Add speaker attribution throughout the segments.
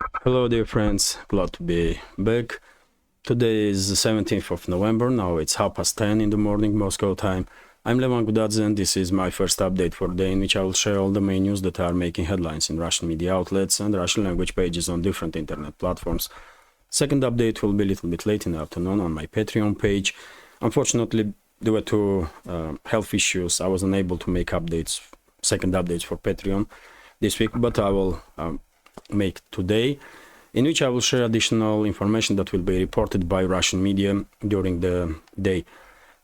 Speaker 1: Hello dear friends, glad to be back. Today is the 17th of November, now it's 10:30 in the morning Moscow time. I'm Levan Gudadze and this is my first update for the day in which I will share all the main news that are making headlines in Russian media outlets and Russian language pages on different internet platforms. Second update will be a little bit late in the afternoon on my Patreon page. Unfortunately, due to health issues, I was unable to make second updates for Patreon this week, but I will make today, in which I will share additional information that will be reported by Russian media during the day.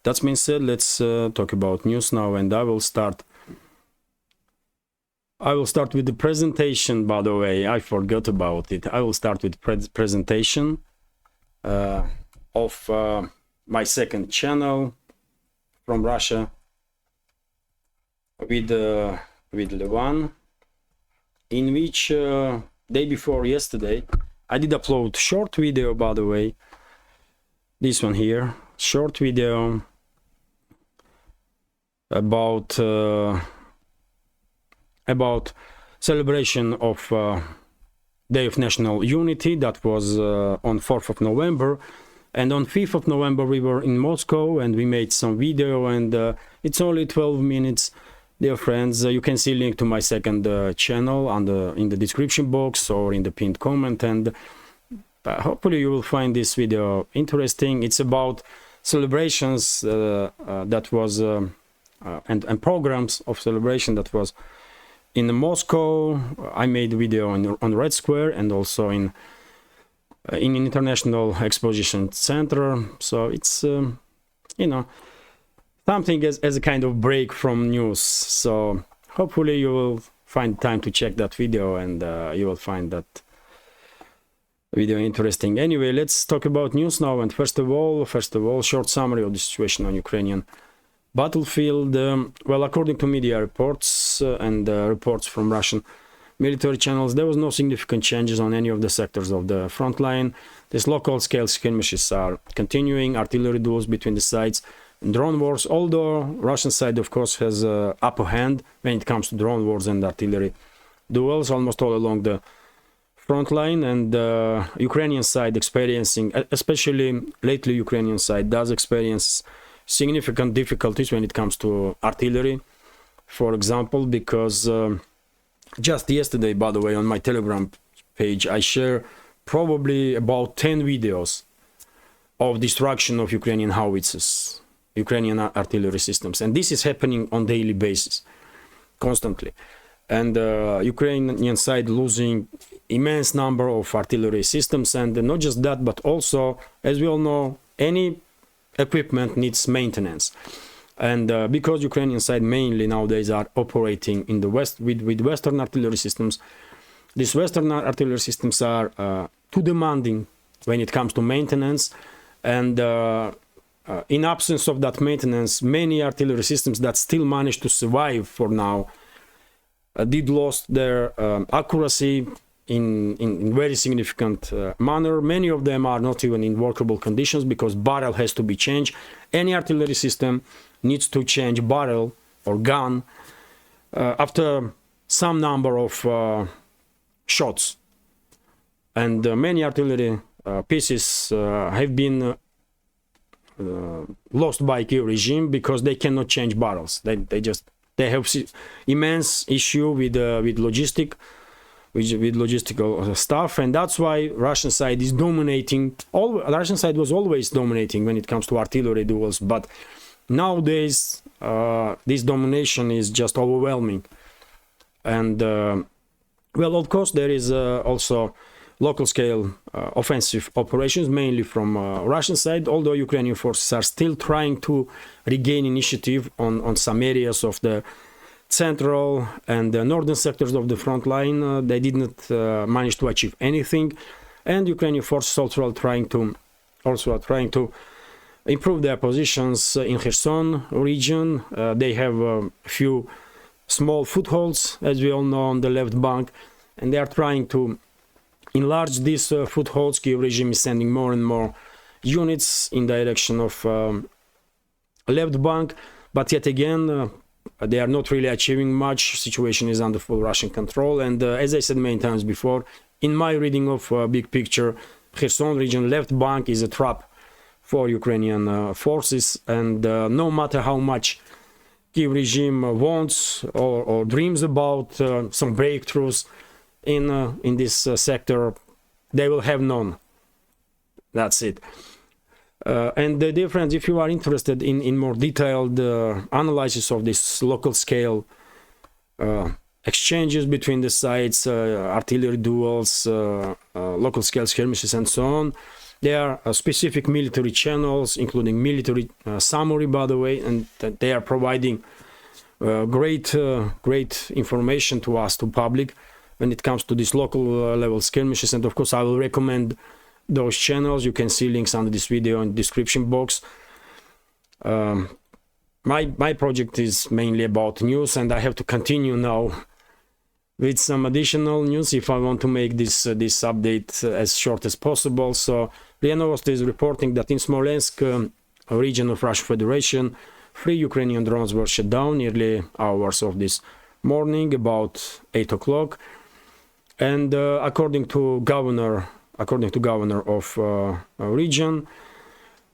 Speaker 1: That being said, let's talk about news now, and I will start with the presentation. By the way, I forgot about it. I will start with presentation of my second channel from Russia with Levan, in which day before yesterday I did upload short video, by the way, this one here, short video about celebration of Day of National Unity that was on 4th of November, and on 5th of November we were in Moscow and we made some video, and it's only 12 minutes. Dear friends, you can see link to my second channel in the description box or in the pinned comment, and hopefully you will find this video interesting. It's about celebrations that was and programs of celebration that was in Moscow. I made a video on Red Square and also in International Exposition Center, so it's something as a kind of break from news. So hopefully you will find time to check that video, and you will find that video interesting. Anyway, let's talk about news now. And first of all, short summary of the situation on Ukrainian battlefield. Well, according to media reports and reports from Russian military channels, there was no significant changes on any of the sectors of the front line. These local scale skirmishes are continuing, artillery duels between the sides, drone wars, although Russian side of course has upper hand when it comes to drone wars and artillery duels almost all along the front line, and Ukrainian side experiencing, especially lately Ukrainian side does experience significant difficulties when it comes to artillery, for example, because just yesterday, by the way, on my Telegram page I share probably about 10 videos of destruction of Ukrainian howitzers, Ukrainian artillery systems, and this is happening on daily basis, constantly, and Ukrainian side losing immense number of artillery systems. And not just that, but also, as we all know, any equipment needs maintenance, and because Ukrainian side mainly nowadays are operating in the west with Western artillery systems, these Western artillery systems are too demanding when it comes to maintenance, and in absence of that maintenance, many artillery systems that still managed to survive for now did lost their accuracy in very significant manner. Many of them are not even in workable conditions because barrel has to be changed. Any artillery system needs to change barrel or gun after some number of shots, and many artillery pieces have been lost by Kiev regime because they cannot change barrels. They have immense issue with logistical stuff, and that's why Russian side is dominating. Russian side was always dominating when it comes to artillery duels, but nowadays this domination is just overwhelming. And well, of course there is also local scale offensive operations, mainly from Russian side, although Ukrainian forces are still trying to regain initiative on some areas of the central and the northern sectors of the front line. They did not manage to achieve anything, and Ukrainian forces also are trying to improve their positions in Kherson region. They have a few small footholds, as we all know, on the left bank, and they are trying to enlarge these footholds. Kiev regime is sending more and more units in direction of left bank, but yet again they are not really achieving much. Situation is under full Russian control, and as I said many times before, in my reading of big picture, Kherson region left bank is a trap for Ukrainian forces, and no matter how much Kiev regime wants or dreams about some breakthroughs in this sector, they will have none. That's it. And the difference, if you are interested in more detailed analysis of this local scale exchanges between the sides, artillery duels, local scale skirmishes, and so on, there are specific military channels, including military summary, by the way, and they are providing great information to us, to public, when it comes to these local level skirmishes. And of course, I will recommend those channels. You can see links under this video in the description box. My project is mainly about news, and I have to continue now with some additional news if I want to make this update as short as possible. So RIA Novosti is reporting that in Smolensk region of Russian Federation, 3 Ukrainian drones were shot down early hours of this morning, about 8 o'clock. And according to governor of region,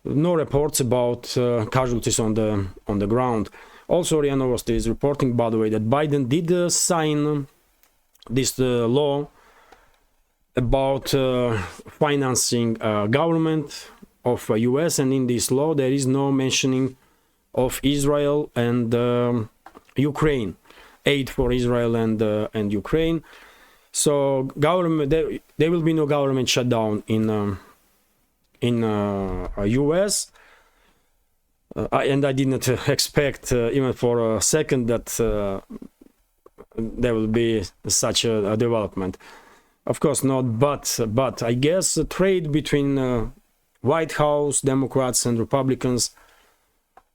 Speaker 1: no reports about casualties on the ground. Also, RIA Novosti is reporting, by the way, that Biden did sign this law about financing government of US, and in this law there is no mentioning of Israel and Ukraine, aid for Israel and Ukraine. So government, there will be no government shutdown in US, and I did not expect even for a second that there will be such a development. Of course not, but I guess trade between White House, Democrats and Republicans,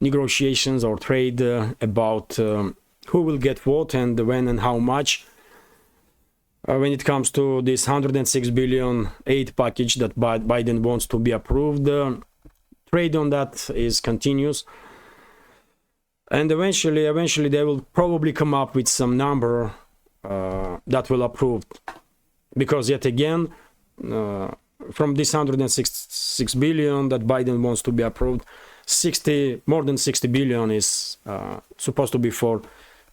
Speaker 1: negotiations or trade about who will get what and when and how much. When it comes to this 106 billion aid package that Biden wants to be approved, trade on that is continuous. And eventually they will probably come up with some number that will approve. Because yet again, from this 166 billion that Biden wants to be approved, more than 60 billion is supposed to be for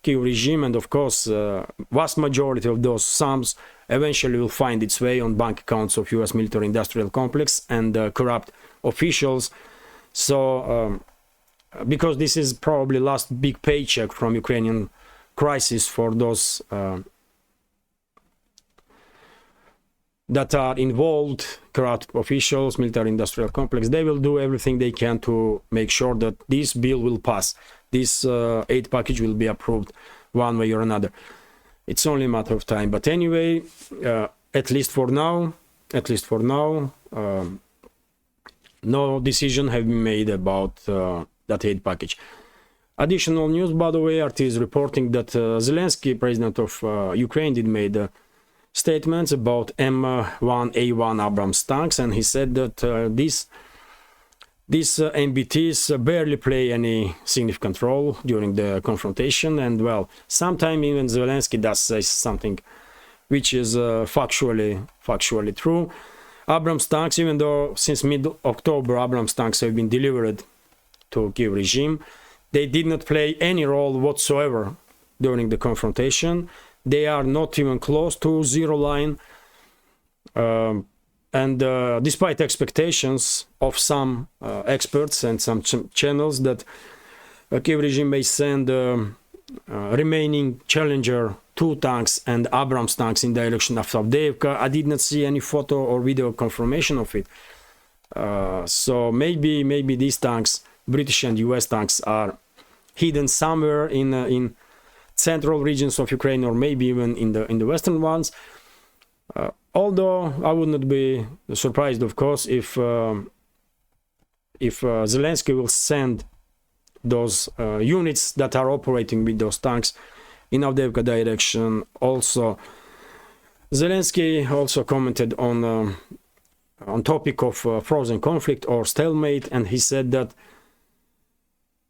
Speaker 1: Kiev regime, and of course vast majority of those sums eventually will find its way on bank accounts of US military industrial complex and corrupt officials. So because this is probably last big paycheck from Ukrainian crisis for those that are involved, corrupt officials, military industrial complex, they will do everything they can to make sure that this bill will pass. This aid package will be approved one way or another. It's only a matter of time. But anyway, at least for now, no decision have been made about that aid package. Additional news, by the way, RT is reporting that Zelensky, president of Ukraine, did made statements about M1A1 Abrams tanks, and he said that these MBTs barely play any significant role during the confrontation. And well, sometimes even Zelensky does say something which is factually true. Abrams tanks, even though since mid-October Abrams tanks have been delivered to Kiev regime, they did not play any role whatsoever during the confrontation. They are not even close to zero line. And despite expectations of some experts and some channels that Kiev regime may send remaining Challenger 2 tanks and Abrams tanks in direction of Avdiivka, I did not see any photo or video confirmation of it. So maybe these tanks, British and US tanks, are hidden somewhere in central regions of Ukraine, or maybe even in the western ones. Although I would not be surprised, of course, if Zelensky will send those units that are operating with those tanks in Avdiivka direction. Also, Zelensky also commented on topic of frozen conflict or stalemate, and he said that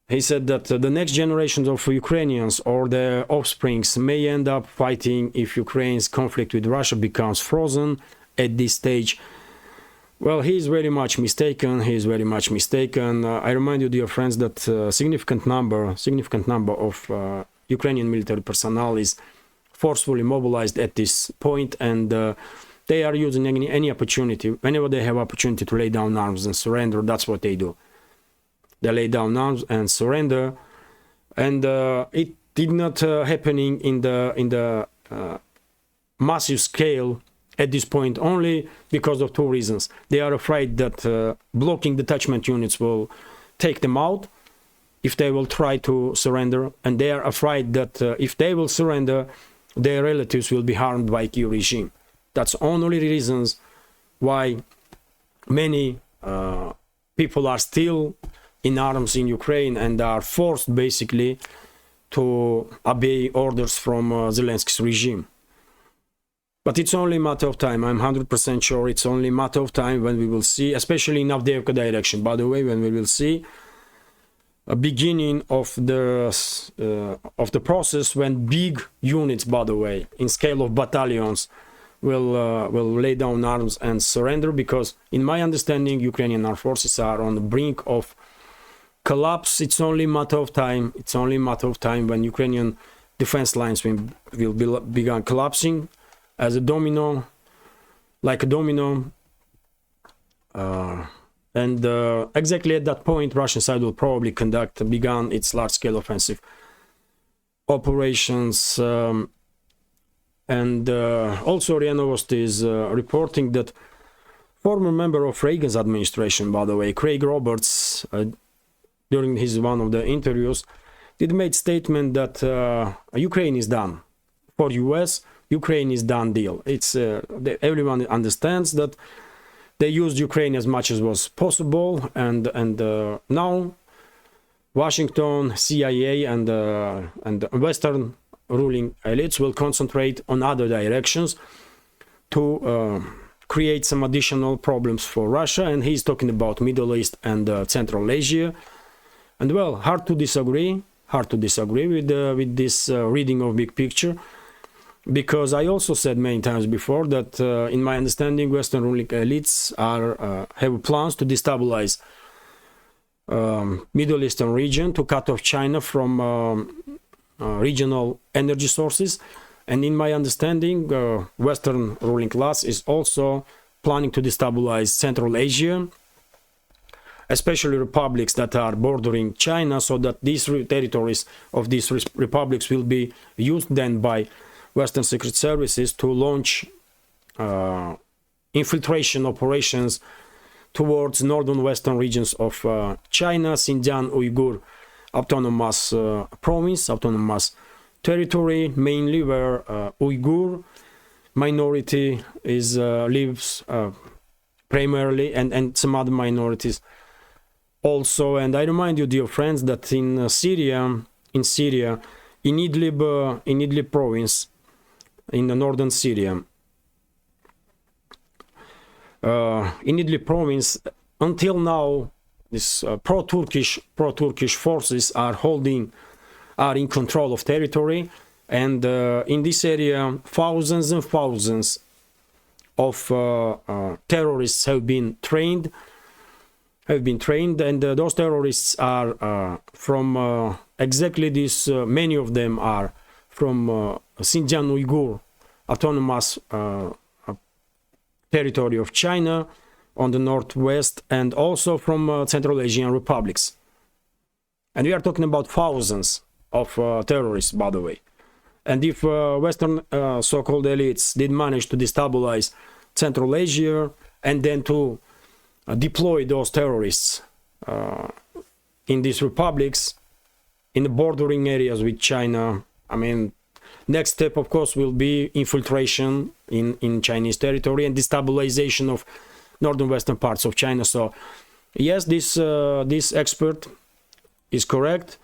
Speaker 1: he said that the next generations of Ukrainians or their offsprings may end up fighting if Ukraine's conflict with Russia becomes frozen at this stage. Well, he is very much mistaken. He is very much mistaken. I remind you, dear friends, that significant number of Ukrainian military personnel is forcefully mobilized at this point, and they are using any opportunity. Whenever they have opportunity to lay down arms and surrender, that's what they do. They lay down arms and surrender, and it did not happening in the massive scale at this point only because of two reasons. They are afraid that blocking detachment units will take them out if they will try to surrender, and they are afraid that if they will surrender, their relatives will be harmed by Kyiv regime. That's only reasons why many people are still in arms in Ukraine and are forced basically to obey orders from Zelensky's regime. But it's only a matter of time. I'm 100% sure it's only a matter of time when we will see, especially in Avdiivka direction, by the way, when we will see a beginning of the process when big units, by the way, in scale of battalions, will lay down arms and surrender, because in my understanding, Ukrainian armed forces are on the brink of collapse. It's only a matter of time. It's only a matter of time when Ukrainian defense lines will begin collapsing as a domino, like a domino. And exactly at that point, Russian side will probably begin its large-scale offensive operations. And also RIA Novosti is reporting that former member of Reagan's administration, by the way, Craig Roberts, during one of the interviews, did make statement that Ukraine is done. For US, Ukraine is done deal. It's everyone understands that they used Ukraine as much as was possible, and now Washington, CIA, and Western ruling elites will concentrate on other directions to create some additional problems for Russia. And he's talking about Middle East and Central Asia. And well, hard to disagree with this reading of big picture, because I also said many times before that in my understanding, Western ruling elites have plans to destabilize Middle Eastern region, to cut off China from regional energy sources. And in my understanding, Western ruling class is also planning to destabilize Central Asia, especially republics that are bordering China, so that these territories of these republics will be used then by Western secret services to launch infiltration operations towards northern western regions of China, Xinjiang Uyghur autonomous province, autonomous territory, mainly where Uyghur minority lives primarily, and some other minorities also. And I remind you, dear friends, that in Syria, in Idlib province, in the northern Syria, in Idlib province, until now, these pro-Turkish forces are in control of territory, and in this area, thousands and thousands of terrorists have been trained, and those terrorists are from exactly this. Many of them are from Xinjiang Uyghur autonomous territory of China on the northwest, and also from Central Asian republics. And we are talking about thousands of terrorists, by the way. And if Western so-called elites did manage to destabilize Central Asia and then to deploy those terrorists in these republics, in the bordering areas with China, I mean, next step, of course, will be infiltration in Chinese territory and destabilization of northern western parts of China. So yes, this expert is correct,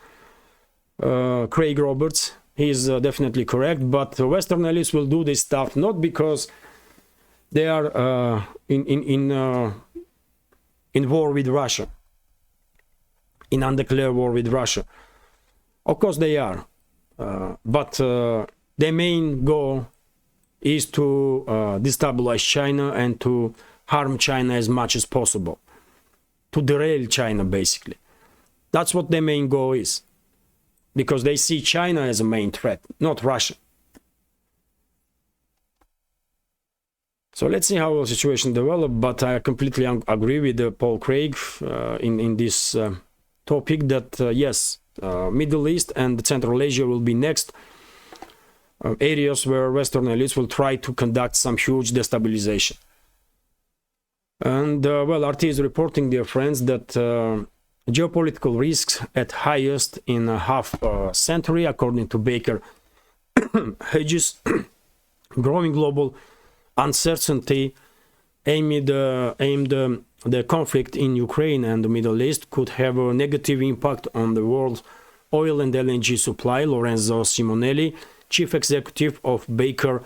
Speaker 1: Craig Roberts, he is definitely correct, but Western elites will do this stuff not because they are in war with Russia. in undeclared war with Russia. Of course they are, but their main goal is to destabilize China and to harm China as much as possible, to derail China basically. That's what their main goal is, because they see China as a main threat, not Russia. So let's see how the situation develops, but I completely agree with Paul Craig in this topic that yes, Middle East and Central Asia will be next areas where Western elites will try to conduct some huge destabilization. And well, RT is reporting, dear friends, that geopolitical risks at highest in a half century, according to Baker Hedges, growing global uncertainty aimed the conflict in Ukraine and the Middle East could have a negative impact on the world's oil and LNG supply. Lorenzo Simonelli, chief executive of Baker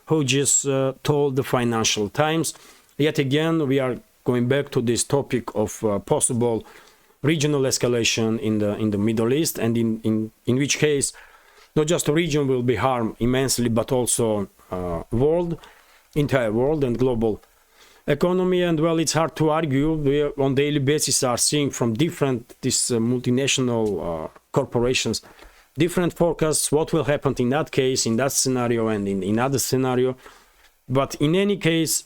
Speaker 1: Hedges, told the Financial Times. Yet again, we are going back to this topic of possible regional escalation in the Middle East, and in which case not just the region will be harmed immensely, but also entire world and global economy. And well, it's hard to argue. We on daily basis are seeing from different multinational corporations different forecasts what will happen in that case, in that scenario, and in other scenario. But in any case,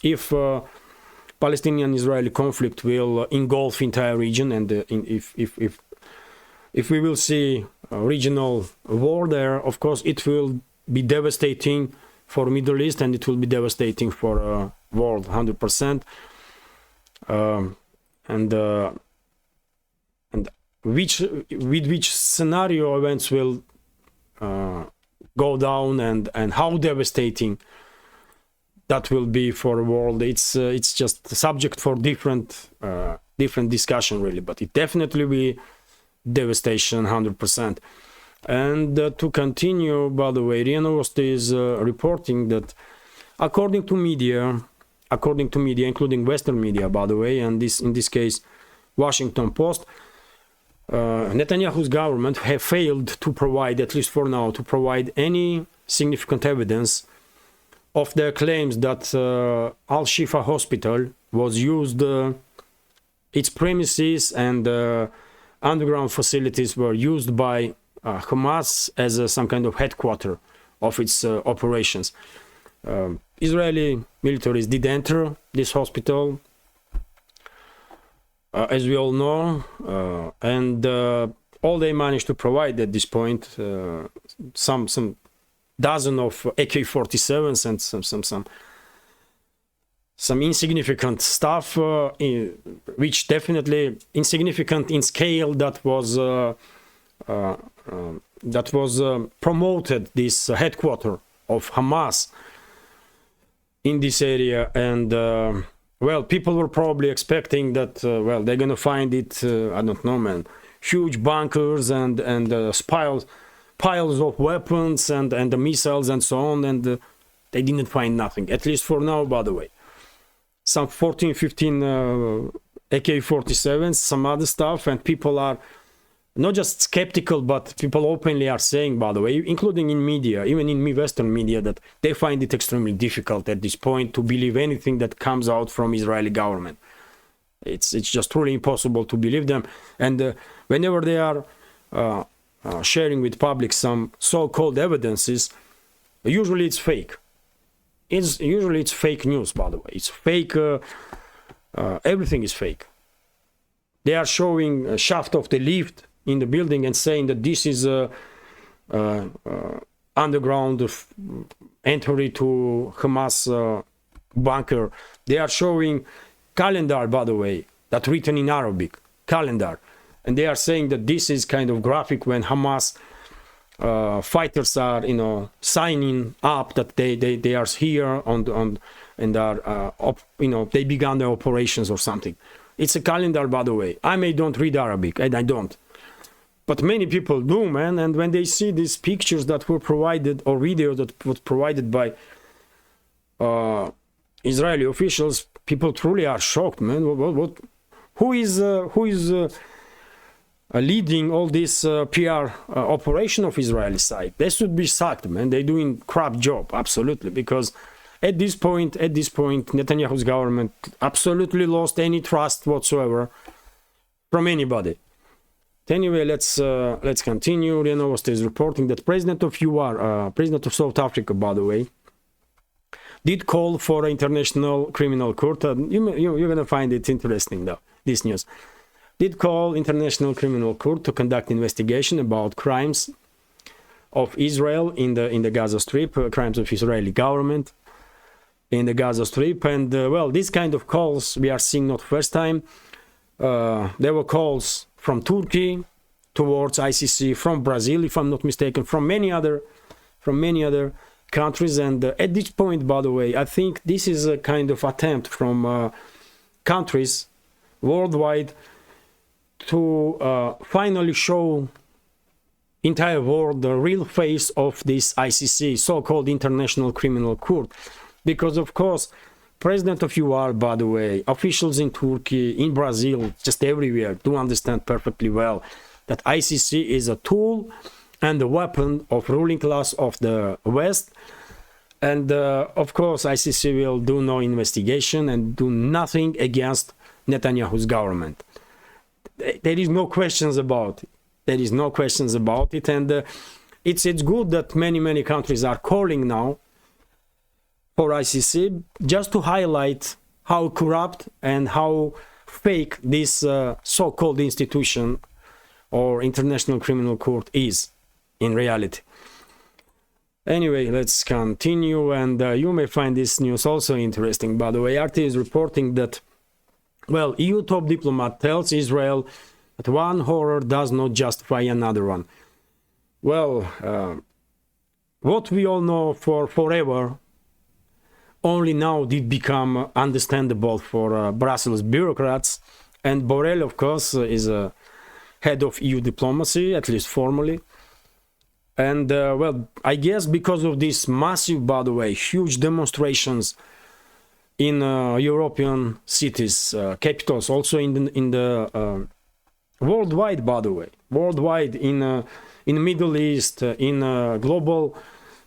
Speaker 1: if Palestinian-Israeli conflict will engulf entire region, and if we will see a regional war there, of course it will be devastating for Middle East, and it will be devastating for world 100%. And which scenario events will go down, and how devastating that will be for the world, it's just subject for different discussion really, but it definitely will be devastation 100%. And to continue, by the way, RIA Novosti is reporting that according to media, including Western media, by the way, and in this case Washington Post, Netanyahu's government have failed to provide, at least for now, to provide any significant evidence of their claims that Al-Shifa hospital was used, its premises and underground facilities were used by Hamas as some kind of headquarter of its operations. Israeli militaries did enter this hospital, as we all know, and all they managed to provide at this point, some dozen of AK-47s and some insignificant stuff, which definitely insignificant in scale, that was promoted this headquarter of Hamas in this area. And well, people were probably expecting that well, they're gonna find it, I don't know, man, huge bunkers and piles of weapons and the missiles and so on, and they didn't find nothing, at least for now, by the way. Some 14, 15 AK-47s, some other stuff, and people are not just skeptical, but people openly are saying, by the way, including in media, even in Western media, that they find it extremely difficult at this point to believe anything that comes out from Israeli government. It's just truly impossible to believe them. And whenever they are sharing with public some so-called evidences, usually it's fake. Usually it's fake news, by the way. It's fake. Everything is fake. They are showing a shaft of the lift in the building and saying that this is underground entry to Hamas bunker. They are showing calendar, by the way, that written in Arabic, calendar. And they are saying that this is kind of graphic when Hamas fighters are, signing up that they are here and are, they began their operations or something. It's a calendar, by the way. I don't read Arabic, and I don't. But many people do, man. And when they see these pictures that were provided, or video that was provided by Israeli officials, people truly are shocked, man. Who is leading all this PR operation of Israeli side. They should be sacked, man. They're doing crap job, absolutely, because at this point, Netanyahu's government absolutely lost any trust whatsoever from anybody. Anyway, let's continue. Renovos is reporting that President of President of South Africa, by the way, did call for an international criminal court. You're gonna find it interesting, though, this news. Did call international criminal court to conduct investigation about crimes of Israel in the Gaza Strip, crimes of Israeli government in the Gaza Strip. And well, this kind of calls we are seeing not first time. There were calls from Turkey towards ICC, from Brazil, if I'm not mistaken, from many other countries. And at this point, by the way, I think this is a kind of attempt from countries worldwide to finally show entire world the real face of this ICC, so-called International Criminal Court. Because, of course, President of UR, by the way, officials in Turkey, in Brazil, just everywhere, do understand perfectly well that ICC is a tool and a weapon of ruling class of the West. And, of course, ICC will do no investigation and do nothing against Netanyahu's government. There is no questions about it. There is no questions about it. And it's good that many countries are calling now for ICC, just to highlight how corrupt and how fake this so-called institution or International Criminal Court is in reality. Anyway, let's continue, and you may find this news also interesting. By the way, RT is reporting that, well, EU top diplomat tells Israel that one horror does not justify another one. Well, what we all know for forever only now did become understandable for Brussels bureaucrats. And Borrell, of course, is a head of EU diplomacy, at least formally. And, well, I guess because of this massive, by the way, huge demonstrations in European cities, capitals, also in the worldwide, by the way, worldwide, in the Middle East, in global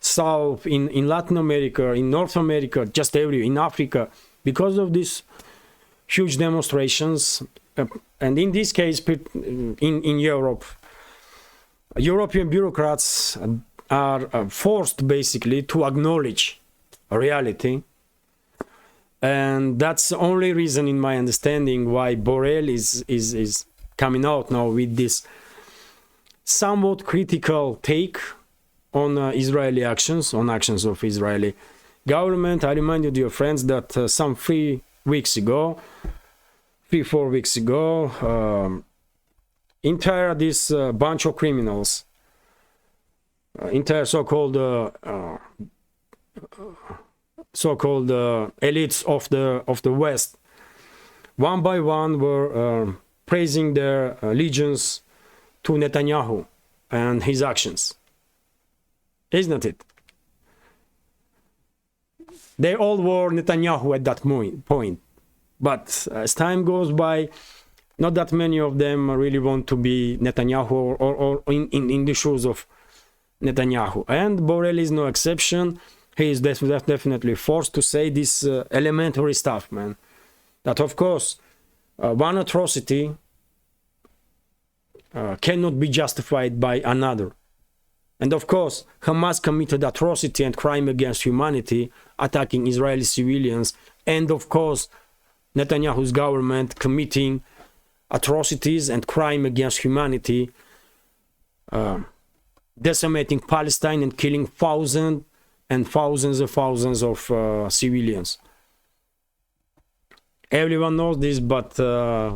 Speaker 1: South, in Latin America, in North America, just everywhere, in Africa, because of these huge demonstrations, and in this case, in Europe, European bureaucrats are forced basically to acknowledge reality. And that's the only reason, in my understanding, why Borrell is coming out now with this somewhat critical take on Israeli actions, on actions of Israeli government. I remind you, dear friends, that some 4 weeks ago, entire this bunch of criminals, entire so-called elites of the West, one by one were praising their allegiance to Netanyahu and his actions. Isn't it? They all were Netanyahu at that point. But as time goes by, not that many of them really want to be Netanyahu or in the shoes of Netanyahu. And Borrell is no exception. He is definitely forced to say this elementary stuff, man. That, of course, one atrocity cannot be justified by another. And of course, Hamas committed atrocity and crime against humanity, attacking Israeli civilians. And of course, Netanyahu's government committing atrocities and crime against humanity, decimating Palestine and killing thousands and thousands of civilians. Everyone knows this, but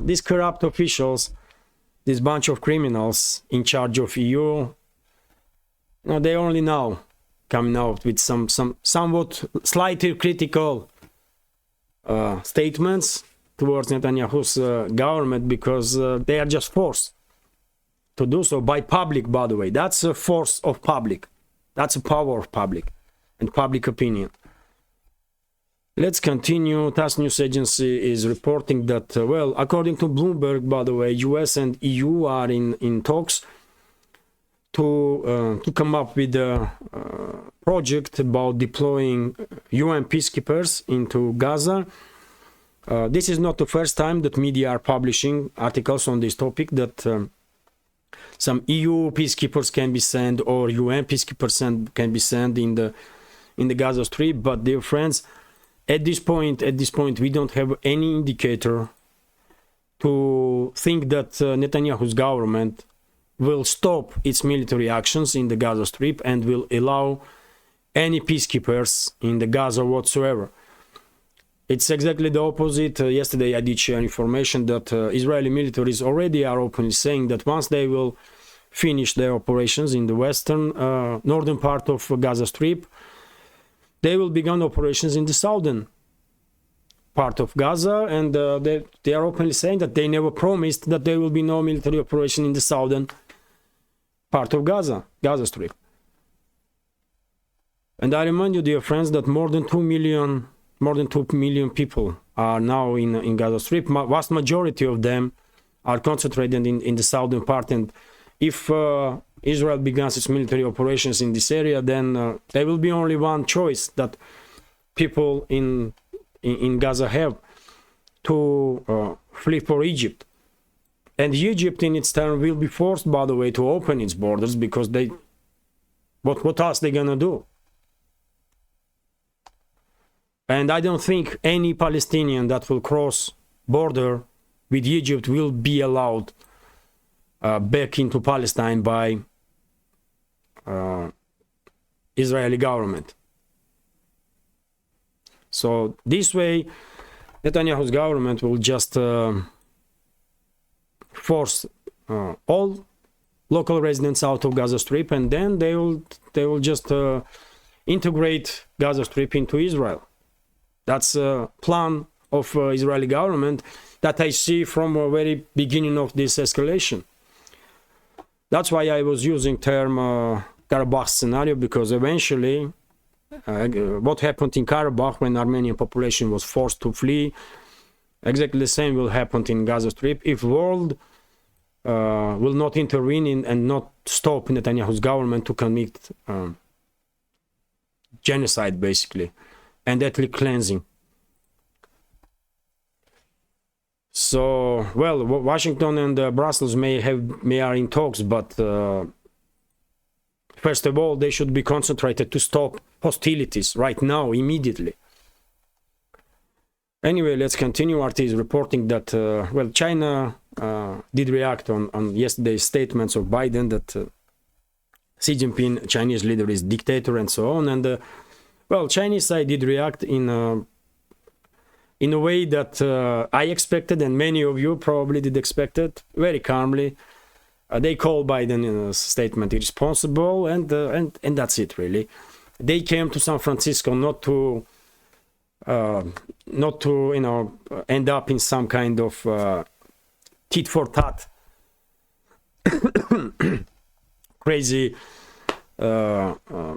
Speaker 1: these corrupt officials, this bunch of criminals in charge of EU, no, they only now coming out with some somewhat slightly critical statements towards Netanyahu's government, because they are just forced to do so by public, by the way. That's a force of public. That's a power of public and public opinion. Let's continue. TASS news agency is reporting that, well, according to Bloomberg, by the way, US and EU are in talks to come up with a project about deploying UN peacekeepers into Gaza. This is not the first time that media are publishing articles on this topic, that some EU peacekeepers can be sent or UN peacekeepers can be sent in the Gaza Strip. But dear friends, at this point, we don't have any indicator to think that Netanyahu's government will stop its military actions in the Gaza Strip and will allow any peacekeepers in the Gaza whatsoever. It's exactly the opposite. Yesterday I did share information that Israeli militaries already are openly saying that once they will finish their operations in the northern part of Gaza Strip, they will begin operations in the southern part of Gaza, and they are openly saying that they never promised that there will be no military operation in the southern part of Gaza Strip. And I remind you, dear friends, that more than 2 million people are now in Gaza Strip. Vast majority of them are concentrated in the southern part, and if Israel begins its military operations in this area, then there will be only one choice that people in Gaza have, to flee for Egypt. And Egypt in its turn will be forced, by the way, to open its borders, because what else they gonna do? And I don't think any Palestinian that will cross border with Egypt will be allowed back into Palestine by Israeli government. So this way, Netanyahu's government will just force all local residents out of Gaza Strip, and then they will just integrate Gaza Strip into Israel. That's a plan of Israeli government that I see from the very beginning of this escalation. That's why I was using term Karabakh scenario, because eventually what happened in Karabakh when Armenian population was forced to flee, exactly the same will happen in Gaza Strip if world will not intervene and not stop Netanyahu's government to commit genocide, basically, and ethnic cleansing. So, well, Washington and Brussels may are in talks, but first of all, they should be concentrated to stop hostilities right now, immediately. Anyway, let's continue. RT is reporting that, well, China did react on yesterday's statements of Biden that Xi Jinping, Chinese leader, is dictator and so on. And, well, Chinese side did react in a way that I expected, and many of you probably did expect it, very calmly. They called Biden in a statement irresponsible, and that's it, really. They came to San Francisco not to end up in some kind of tit for tat crazy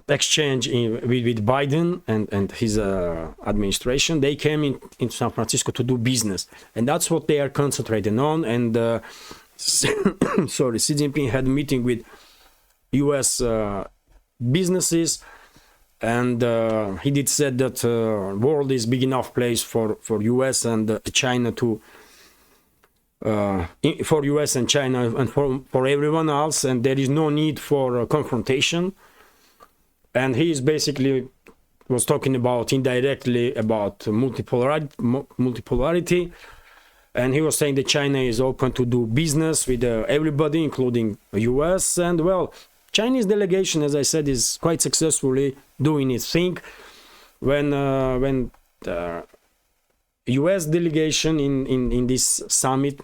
Speaker 1: exchange with Biden and his administration. They came into San Francisco to do business, and that's what they are concentrating on. And sorry, Xi Jinping had a meeting with U.S. businesses, and he did said that world is big enough place for U.S. and China to for U.S. and China and for everyone else, and there is no need for confrontation. And he is basically was talking about indirectly about multipolarity, and he was saying that China is open to do business with everybody, including U.S. And, well, Chinese delegation, as I said, is quite successfully doing its thing. When the U.S. delegation in this summit,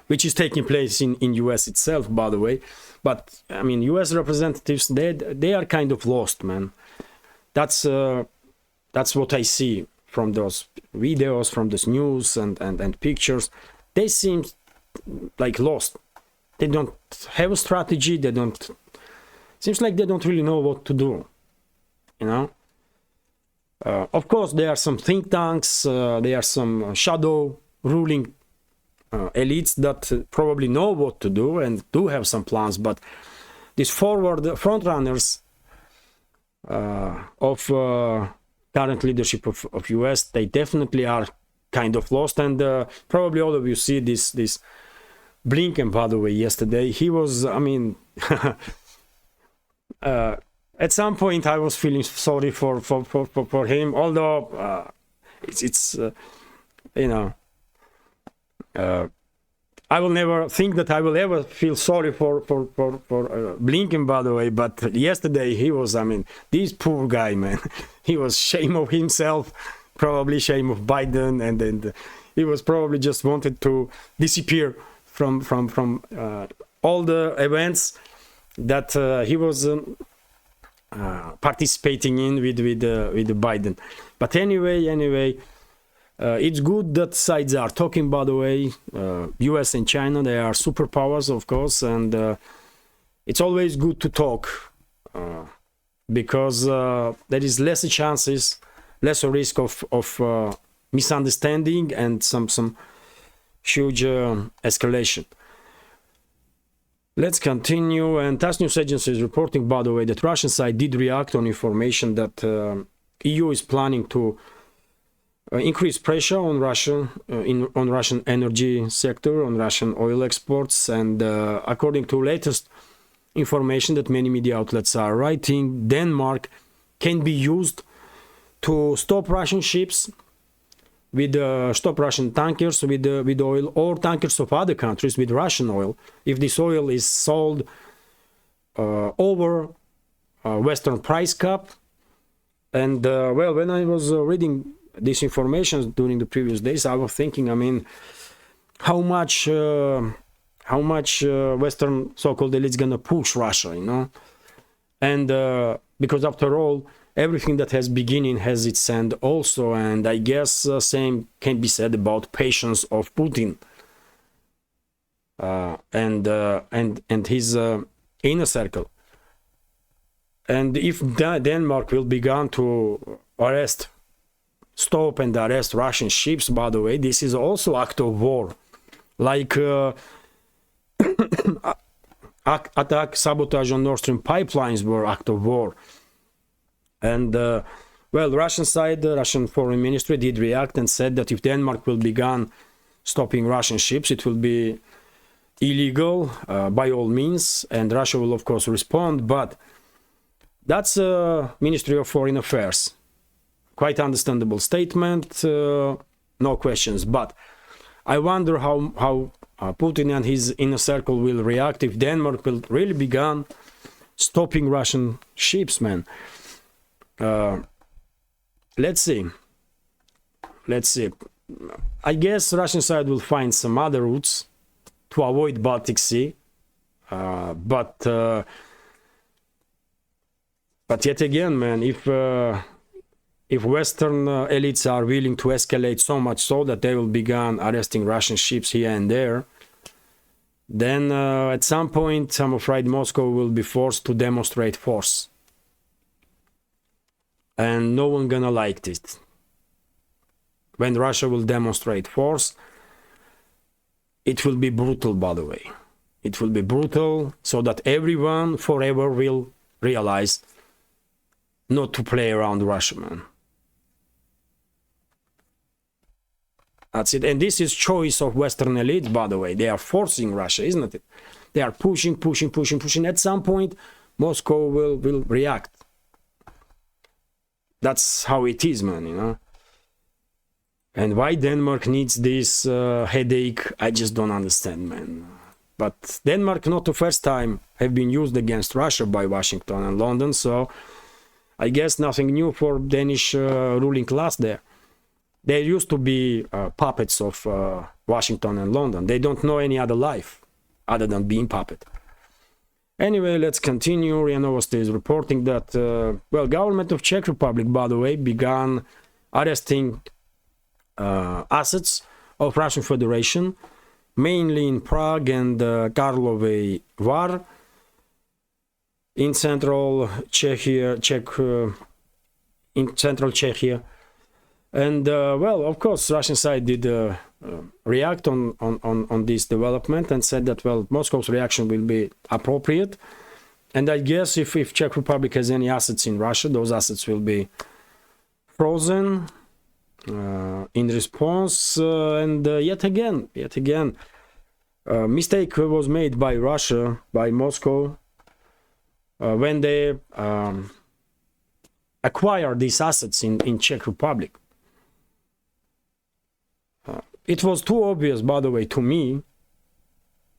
Speaker 1: which is taking place in U.S. itself, by the way, but I mean, U.S. representatives, they are kind of lost, man. That's what I see from those videos, from this news and pictures. They seem like lost. They don't have a strategy. Seems like they don't really know what to do, you know. Of course, there are some think tanks, there are some shadow ruling elites that probably know what to do and do have some plans, but these forward front runners of current leadership of US, they definitely are kind of lost. And probably all of you see this Blinken, by the way, yesterday. He was, I mean, at some point I was feeling sorry for him, although it's you know, I will never think that I will ever feel sorry for Blinken, by the way, but yesterday he was, I mean, this poor guy, man, he was shame of himself, probably shame of Biden, and he was probably just wanted to disappear from all the events that he was participating in with Biden. But anyway, it's good that sides are talking, by the way. US and China, they are superpowers, of course, and it's always good to talk because there is lesser chances, lesser risk of misunderstanding and some huge escalation. Let's continue. And TASS News Agency is reporting, by the way, that Russian side did react on information that EU is planning to increase pressure on Russia, on Russian energy sector, on Russian oil exports. And according to latest information that many media outlets are writing, Denmark can be used to stop Russian ships, with stop Russian tankers with oil, or tankers of other countries with Russian oil, if this oil is sold over Western price cap. And well, when I was reading this information during the previous days, I was thinking, I mean, how much Western so-called elites gonna push Russia, you know? And because after all, everything that has beginning has its end also, and I guess same can be said about patience of Putin and his inner circle. And if Denmark will begin to stop and arrest Russian ships, by the way, this is also act of war, like attack, sabotage on Nord Stream pipelines were act of war. And well, Russian side, the Russian foreign ministry did react and said that if Denmark will begin stopping Russian ships, it will be illegal by all means, and Russia will of course respond. But that's Ministry of Foreign Affairs. Quite understandable statement, no questions. But I wonder how Putin and his inner circle will react if Denmark will really begin stopping Russian ships, man. Let's see. I guess Russian side will find some other routes to avoid Baltic Sea, but yet again, man, if Western elites are willing to escalate so much so that they will begin arresting Russian ships here and there, then at some point, I'm afraid Moscow will be forced to demonstrate force. And no one gonna like it. When Russia will demonstrate force, it will be brutal, by the way. It will be brutal so that everyone forever will realize not to play around Russia, man. That's it. And this is choice of Western elites, by the way. They are forcing Russia, isn't it? They are pushing. At some point, Moscow will react. That's how it is, man, you know. And why Denmark needs this headache, I just don't understand, man. But Denmark, not the first time, have been used against Russia by Washington and London, so I guess nothing new for Danish ruling class there. They used to be puppets of Washington and London. They don't know any other life other than being puppet. Anyway, let's continue. RIA Novosti is reporting that, well, government of Czech Republic, by the way, began arresting assets of Russian Federation, mainly in Prague and Karlovy Var, in central Czech in central Czechia. And well, of course, Russian side did react on this development and said that, well, Moscow's reaction will be appropriate. And I guess if Czech Republic has any assets in Russia, those assets will be frozen in response. And yet again, mistake was made by Russia, by Moscow, when they acquired these assets in Czech Republic. It was too obvious, by the way, to me,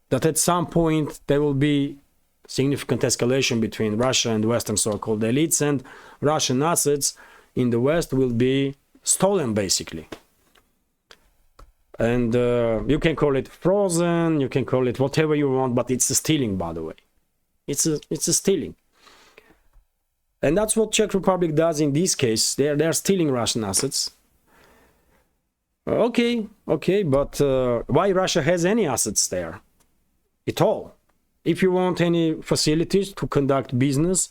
Speaker 1: that at some point there will be significant escalation between Russia and Western so-called elites, and Russian assets in the West will be stolen, basically. And you can call it frozen, you can call it whatever you want, but it's a stealing, by the way. It's a stealing. And that's what Czech Republic does in this case. They're stealing Russian assets. Okay, but why Russia has any assets there at all? If you want any facilities to conduct business,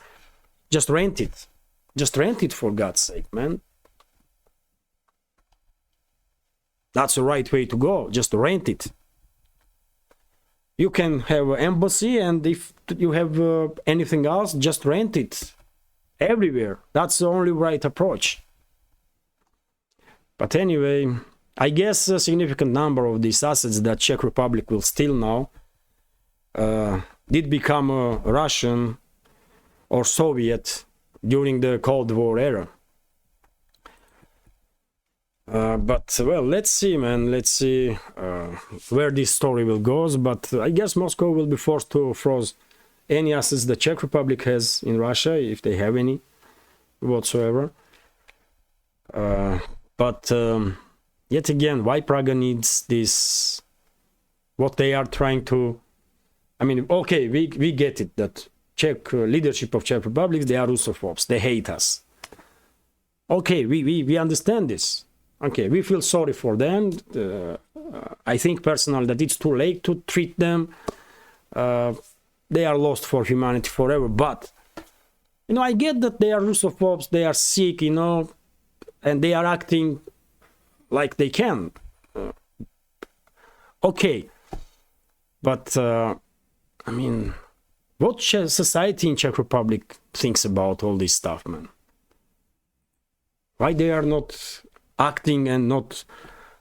Speaker 1: just rent it. Just rent it, for God's sake, man. That's the right way to go. Just rent it. You can have an embassy, and if you have anything else, just rent it everywhere. That's the only right approach. But anyway, I guess a significant number of these assets that Czech Republic will steal now did become Russian or Soviet during the Cold War era. But well, let's see, man. Let's see where this story will go. But I guess Moscow will be forced to freeze any assets the Czech Republic has in Russia, if they have any whatsoever. But yet again, why Praga needs this? What they are trying to... I mean, okay, we get it, that Czech leadership of Czech Republic, they are Russophobes, they hate us. Okay, we understand this. Okay, we feel sorry for them. I think personally that it's too late to treat them. They are lost for humanity forever. But, you know, I get that they are Russophobes, they are sick, you know, and they are acting like they can. Okay, but I mean, what society in Czech Republic thinks about all this stuff, man? Why they are not acting and not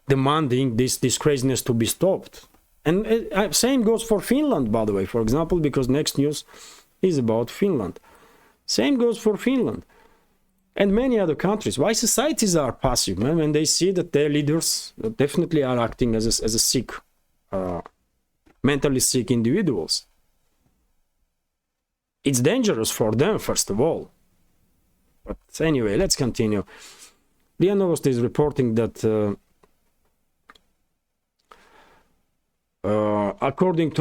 Speaker 1: demanding this craziness to be stopped? And same goes for Finland, by the way, for example, because next news is about Finland. Same goes for Finland and many other countries. Why societies are passive, man, when they see that their leaders definitely are acting as a sick, mentally sick individuals? It's dangerous for them, first of all. But anyway, let's continue. RIA Novosti is reporting that according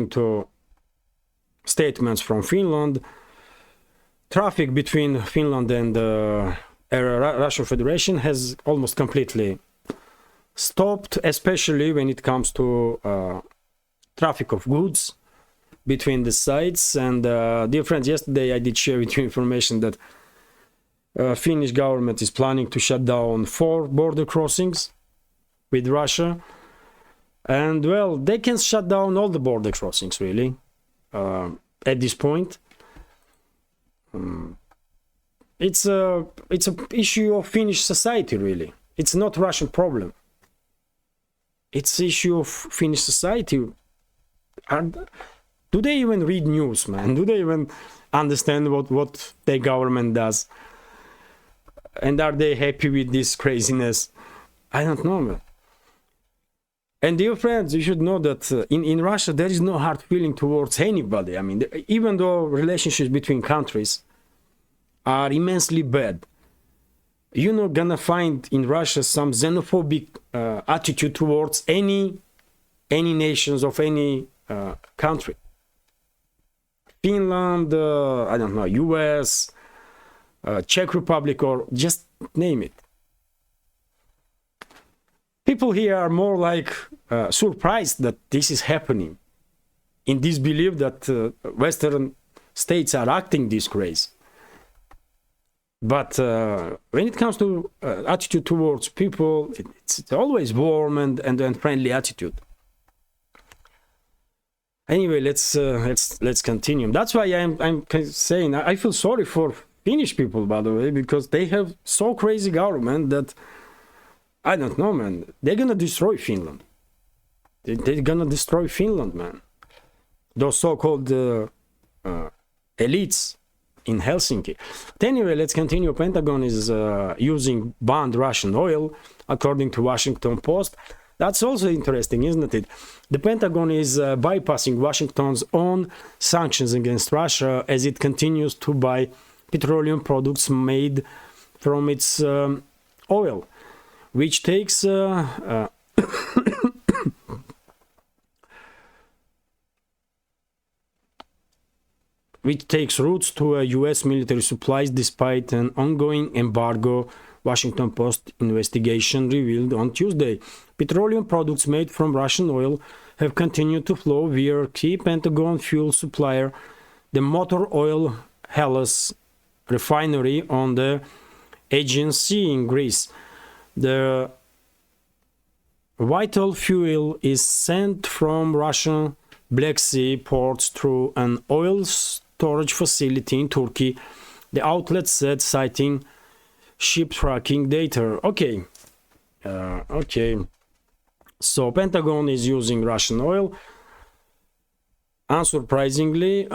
Speaker 1: to statements from Finland, traffic between Finland and Russian Federation has almost completely stopped, especially when it comes to traffic of goods between the sides. And dear friends, yesterday I did share with you information that Finnish government is planning to shut down 4 border crossings with Russia. And well, they can shut down all the border crossings, really, at this point. It's a issue of Finnish society, really. It's not Russian problem. It's issue of Finnish society. Do they even read news, man? Do they even understand what their government does? And are they happy with this craziness? I don't know, man. And dear friends, you should know that in Russia there is no hard feeling towards anybody. I mean, even though relationships between countries are immensely bad, you're not gonna find in Russia some xenophobic attitude towards any nations of any country. Finland, I don't know, US, Czech Republic, or just name it. People here are more like surprised that this is happening, in disbelief that Western states are acting this crazy. But when it comes to attitude towards people, it's always warm and friendly attitude. Anyway, let's continue. That's why I'm saying I feel sorry for Finnish people, by the way, because they have so crazy government that I don't know, man. They're gonna destroy Finland. They're gonna destroy Finland, man. Those so-called elites in Helsinki. But anyway, let's continue. Pentagon is using banned Russian oil, according to Washington Post. That's also interesting, isn't it? The Pentagon is bypassing Washington's own sanctions against Russia as it continues to buy petroleum products made from its oil, which takes which takes routes to U.S. military supplies despite an ongoing embargo, Washington Post investigation revealed on Tuesday. Petroleum products made from Russian oil have continued to flow via key Pentagon fuel supplier, the Motor Oil Hellas refinery on the Aegean Sea in Greece. The vital fuel is sent from Russian Black Sea ports through an oil storage facility in Turkey, the outlet said, citing ship tracking data. Okay. So Pentagon is using Russian oil, unsurprisingly,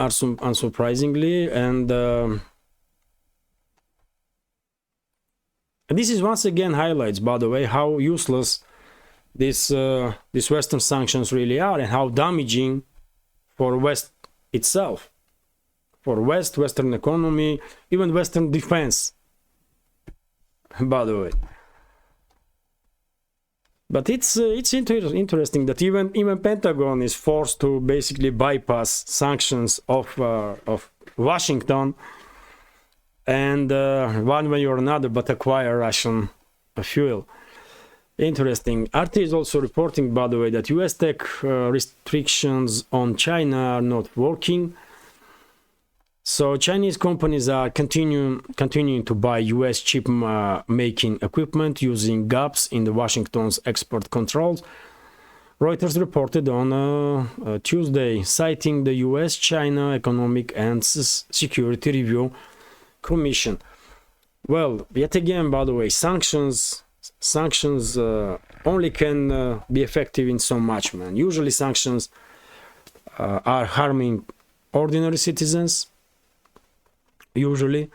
Speaker 1: and this is once again highlights, by the way, how useless these Western sanctions really are and how damaging for West itself, for Western economy, even Western defense, by the way. But it's interesting that even Pentagon is forced to basically bypass sanctions of Washington and one way or another, but acquire Russian fuel. Interesting. RT is also reporting, by the way, that US tech restrictions on China are not working. So Chinese companies are continuing to buy US chip making equipment using gaps in the Washington's export controls. Reuters reported on Tuesday, citing the US-China Economic and Security Review Commission. Well, yet again, by the way, sanctions only can be effective in so much, man. Usually sanctions are harming ordinary citizens, usually,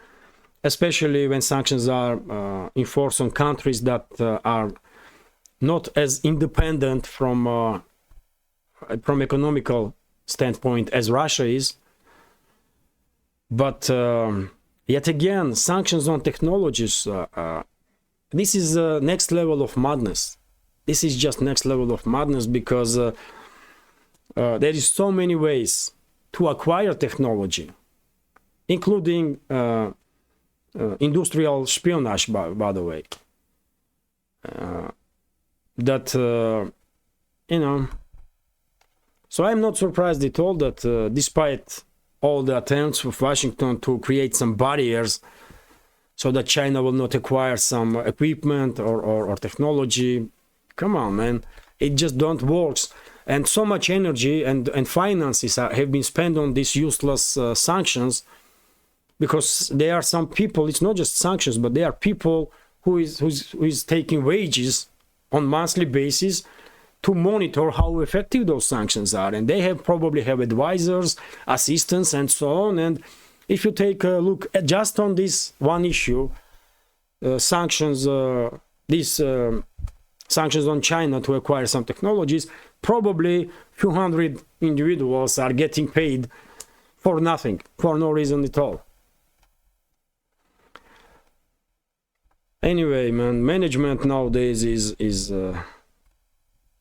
Speaker 1: especially when sanctions are enforced on countries that are not as independent from economical standpoint as Russia is. But yet again, sanctions on technologies, this is next level of madness. This is just next level of madness because there is so many ways to acquire technology, including industrial espionage, by the way. So I'm not surprised at all that despite all the attempts of Washington to create some barriers so that China will not acquire some equipment or technology, come on, man, it just don't work. And so much energy and finances have been spent on these useless sanctions, because there are some people, it's not just sanctions, but there are people who is taking wages on monthly basis to monitor how effective those sanctions are, and they probably have advisors, assistants, and so on. And if you take a look at just on this one issue, sanctions on China to acquire some technologies, probably few hundred individuals are getting paid for nothing, for no reason at all. Anyway, man, management nowadays is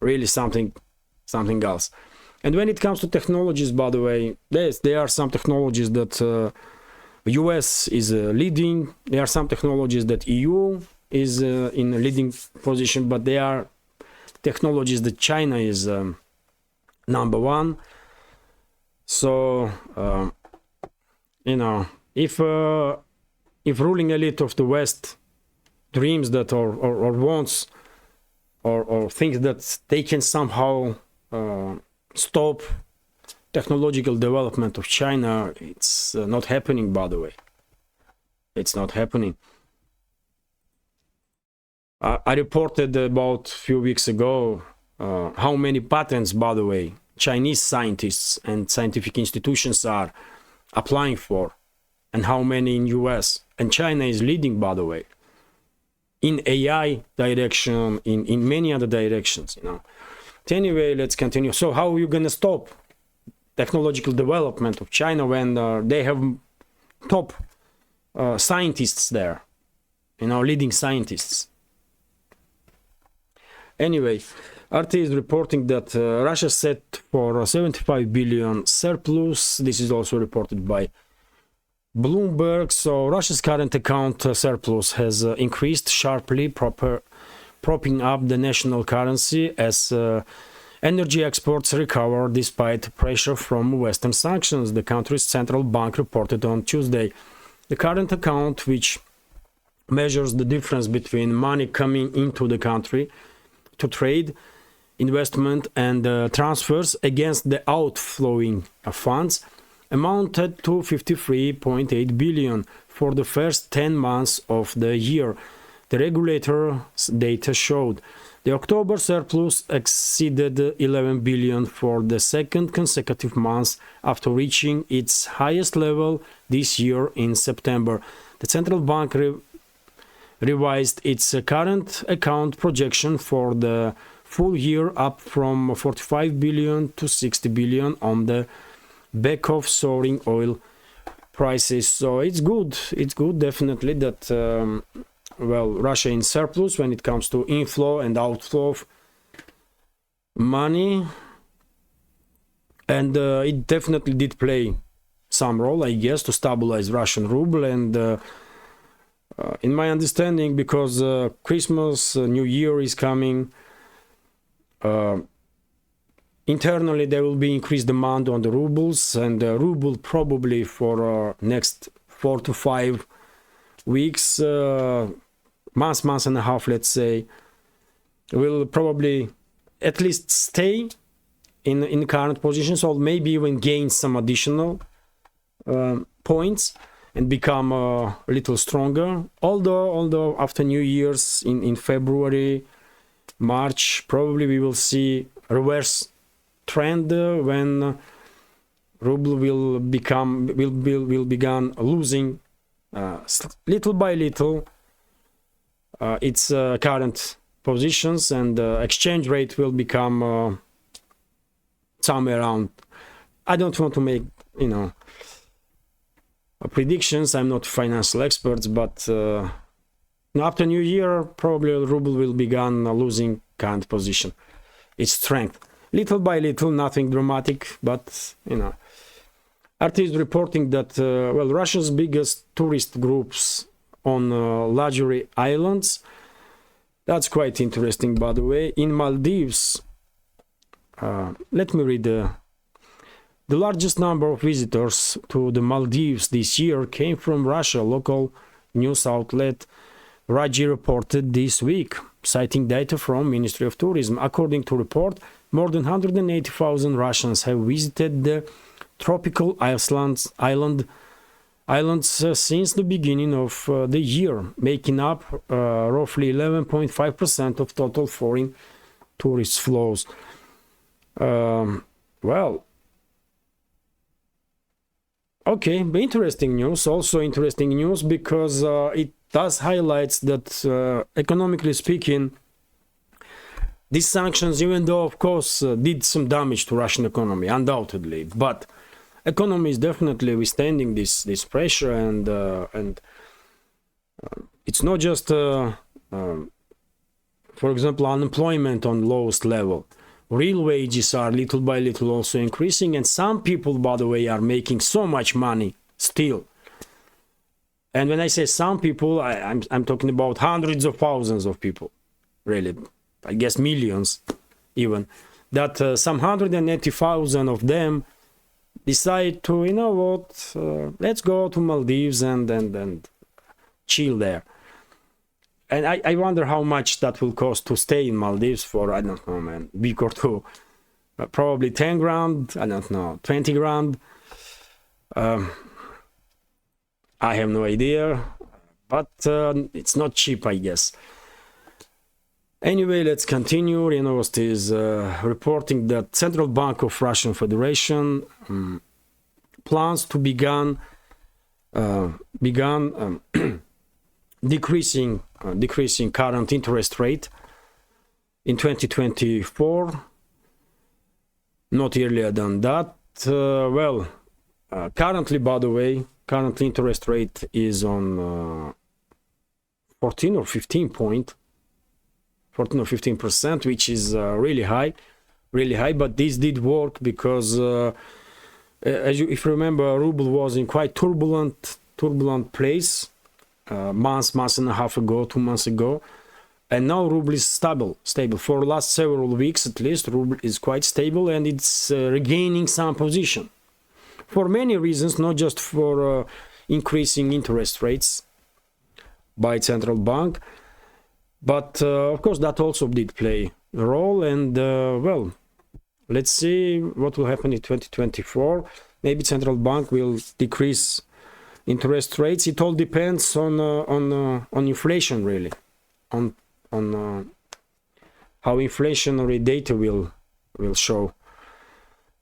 Speaker 1: really something else. And when it comes to technologies, by the way, there are some technologies that the US is leading. There are some technologies that EU is in a leading position, but there are technologies that China is number one. So, if if ruling elite of the West dreams that or wants or thinks that they can somehow stop technological development of China, it's not happening, by the way. It's not happening. I reported about a few weeks ago how many patents, by the way, Chinese scientists and scientific institutions are applying for, and how many in US. And China is leading, by the way, in AI direction, in many other directions, you know. Anyway, let's continue. So how are you going to stop technological development of China when they have top scientists there, you know, leading scientists? Anyway, RT is reporting that Russia set for 75 billion surplus. This is also reported by Bloomberg. So Russia's current account surplus has increased sharply, propping up the national currency as energy exports recover despite pressure from Western sanctions, the country's central bank reported on Tuesday. The current account, which measures the difference between money coming into the country to trade, investment and transfers against the outflowing funds, amounted to 53.8 billion for the first 10 months of the year, the regulator's data showed. The October surplus exceeded 11 billion for the second consecutive month after reaching its highest level this year in September. The central bank revised its current account projection for the full year up from 45 billion to 60 billion on the back of soaring oil prices. So it's good definitely that well, Russia in surplus when it comes to inflow and outflow of money, and it definitely did play some role, I guess, to stabilize Russian ruble. And in my understanding, because Christmas, New Year is coming, internally there will be increased demand on the rubles, and ruble probably for next 4 to 5 weeks, month and a half, let's say, will probably at least stay in current positions, or maybe even gain some additional points and become a little stronger. Although after New Year's in February, March, probably we will see a reverse trend when ruble will begin losing little by little its current positions, and exchange rate will become somewhere around. I don't want to make, you know, predictions. I'm not financial experts, but after New Year, probably ruble will begin losing current position, its strength, little by little, nothing dramatic, but you know. RT is reporting that well, Russia's biggest tourist groups on luxury islands. That's quite interesting, by the way. In Maldives, let me read the largest number of visitors to the Maldives this year came from Russia. Local news outlet Raji reported this week, citing data from Ministry of Tourism. According to report, more than 180,000 Russians have visited the tropical islands since the beginning of the year, making up roughly 11.5% of total foreign tourist flows. Well, okay, but interesting news. Also interesting news because it does highlights that economically speaking, these sanctions, even though of course did some damage to Russian economy, undoubtedly, but economy is definitely withstanding this pressure, and it's not just for example, unemployment on lowest level. Real wages are little by little also increasing, and some people, by the way, are making so much money still. And when I say some people, I'm talking about hundreds of thousands of people, really, I guess millions even, that some 180,000 of them decide to, you know what, let's go to Maldives and chill there. And I wonder how much that will cost to stay in Maldives for, I don't know, man, week or two. Probably 10 grand, I don't know, 20 grand. I have no idea, but it's not cheap, I guess. Anyway, let's continue. RIA Novosti is reporting that Central Bank of Russian Federation plans to begin decreasing current interest rate in 2024, not earlier than that. Currently, by the way, current interest rate is on 14 or 15%, which is really high, but this did work because if you remember, ruble was in quite turbulent place month and a half ago, 2 months ago, and now ruble is stable for the last several weeks. At least ruble is quite stable, and it's regaining some position for many reasons, not just for increasing interest rates by central bank, but of course that also did play a role. And well, let's see what will happen in 2024. Maybe central bank will decrease interest rates. It all depends on inflation, really, on how inflationary data will show,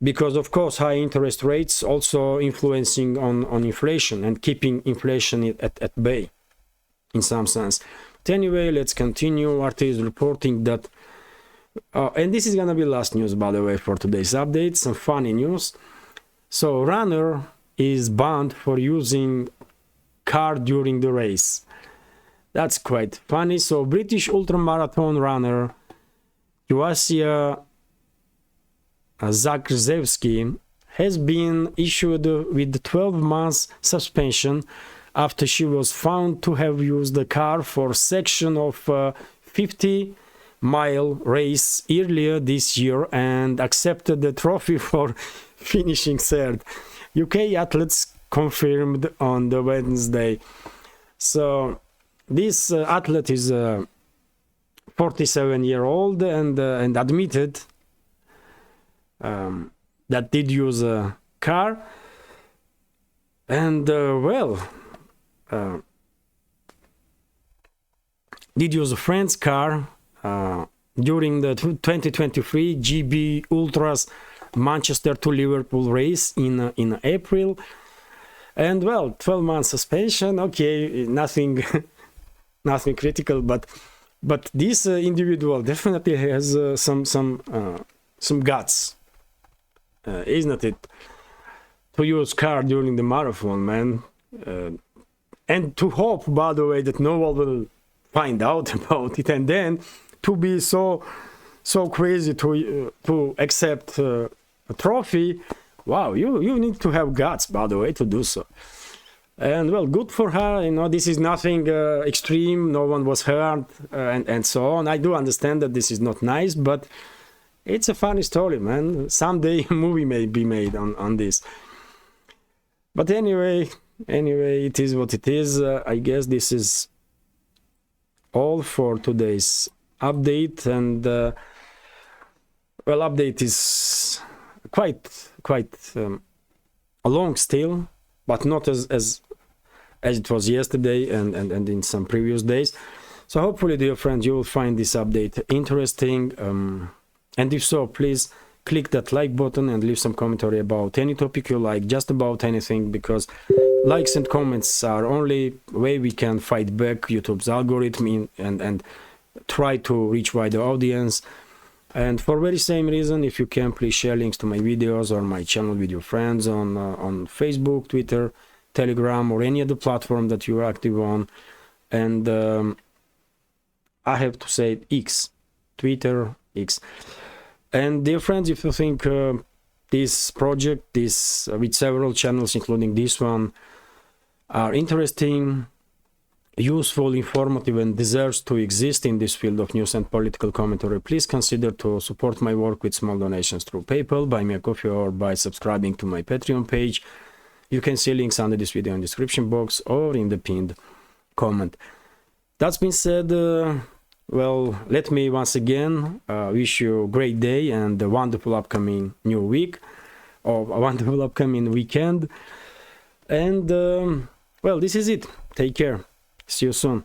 Speaker 1: because of course high interest rates also influencing on inflation and keeping inflation at bay in some sense. But anyway, let's continue. RT is reporting that and this is gonna be last news, by the way, for today's update. Some funny news. So runner is banned for using car during the race. That's quite funny. So British ultramarathon runner Joasia Zakrzewski has been issued with 12 months suspension after she was found to have used the car for a section of 50-mile race earlier this year and accepted the trophy for finishing third. UK athletes confirmed on the Wednesday. So this athlete is 47-year-old and admitted that did use a car, and did use a friend's car during the 2023 GB Ultras Manchester to Liverpool race in April. And well, 12 months suspension, okay, nothing nothing critical, but this individual definitely has some guts, isn't it, to use car during the marathon, man. And to hope, by the way, that no one will find out about it, and then to be so crazy to accept a trophy. Wow, you need to have guts, by the way, to do so. And well, good for her. You know, this is nothing extreme. No one was hurt, and so on. I do understand that this is not nice, but it's a funny story, man. Someday a movie may be made on this. But anyway, it is what it is. I guess this is all for today's update, and well, update is quite long still, but not as it was yesterday and in some previous days. So hopefully, dear friends, you will find this update interesting, and if so, please click that like button and leave some commentary about any topic you like, just about anything, because likes and comments are only way we can fight back YouTube's algorithm and try to reach wider audience. And for very same reason, if you can, please share links to my videos or my channel with your friends on Facebook, Twitter, Telegram, or any other platform that you are active on. And I have to say X, Twitter, X. And dear friends, if you think this project, with several channels, including this one, are interesting, useful, informative, and deserves to exist in this field of news and political commentary, please consider to support my work with small donations through PayPal, buy me a coffee, or by subscribing to my Patreon page. You can see links under this video in the description box or in the pinned comment. That's been said, well, let me once again wish you a great day and a wonderful upcoming new week, or a wonderful upcoming weekend. And well, this is it. Take care. See you soon.